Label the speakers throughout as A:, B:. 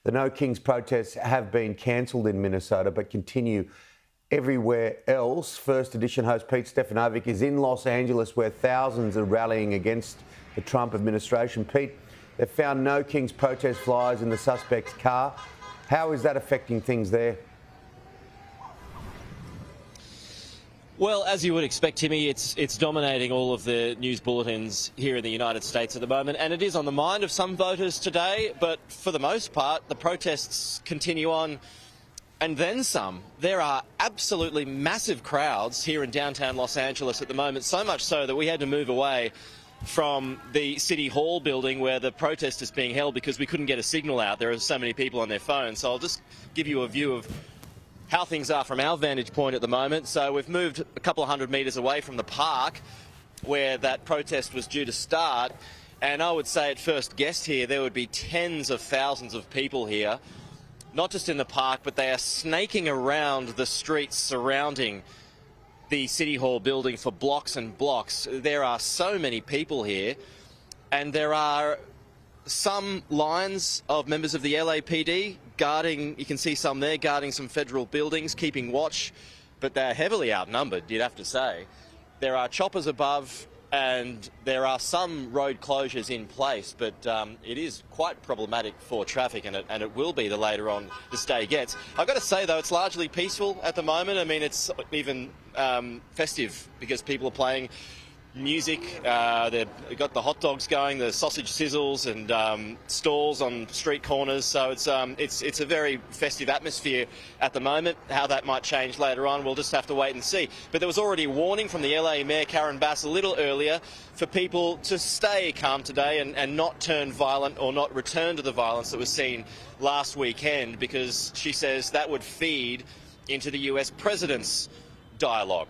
A: The No Kings protests have been cancelled in Minnesota but continue everywhere else. First Edition host Pete Stefanovic is in Los Angeles where thousands are rallying against the Trump administration. Pete, they've found No Kings protest flyers in the suspect's car. How is that affecting things there?
B: Well, as you would expect, Timmy, it's dominating all of the news bulletins here in the United States at the moment, and it is on the mind of some voters today, but for the most part, the protests continue on and then some. There are absolutely massive crowds here in downtown Los Angeles at the moment, so much so that we had to move away from the City Hall building where the protest is being held because we couldn't get a signal out. There are so many people on their phones, so I'll just give you a view of how things are from our vantage point at the moment. So we've moved a couple of hundred metres away from the park where that protest was due to start, and I would say at first guess here there would be tens of thousands of people here, not just in the park, but they are snaking around the streets surrounding the City Hall building for blocks and blocks. There are so many people here, and there are some lines of members of the LAPD guarding, you can see some there, guarding some federal buildings, keeping watch, but they're heavily outnumbered, you'd have to say. There are choppers above, and there are some road closures in place, but it is quite problematic for traffic, and it will be the later on this day gets. I've got to say, though, it's largely peaceful at the moment. I mean, it's even festive because people are playing music. They've got the hot dogs going, the sausage sizzles, and stalls on street corners. So it's a very festive atmosphere at the moment. How that might change later on, we'll just have to wait and see. But there was already a warning from the LA Mayor Karen Bass a little earlier for people to stay calm today and not turn violent or not return to the violence that was seen last weekend, because she says that would feed into the US president's dialogue.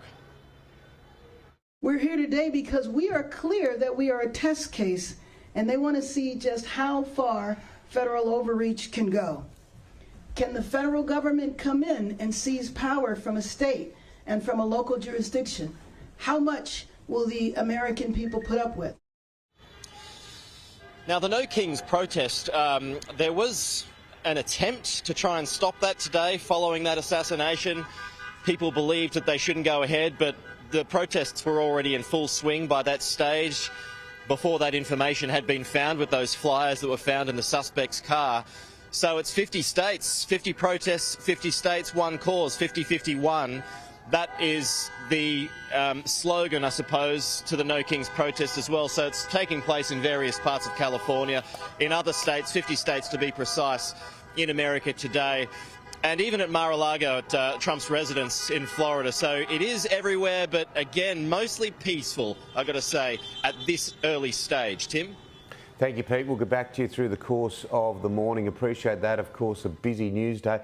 C: We're here today because we are clear that we are a test case, and they want to see just how far federal overreach can go. Can the federal government come in and seize power from a state and from a local jurisdiction? How much will the American people put up with?
B: Now, the No Kings protest, there was an attempt to try and stop that today following that assassination. People believed that they shouldn't go ahead, but the protests were already in full swing by that stage before that information had been found with those flyers that were found in the suspect's car. So it's 50 states, 50 protests, 50 states, one cause, 50-51. That is the slogan, I suppose, to the No Kings protest as well. So it's taking place in various parts of California, in other states, 50 states to be precise, in America today, and even at Mar-a-Lago at Trump's residence in Florida. So it is everywhere, but again, mostly peaceful, I've got to say, at this early stage. Tim?
A: Thank you, Pete. We'll get back to you through the course of the morning. Appreciate that. Of course, a busy news day.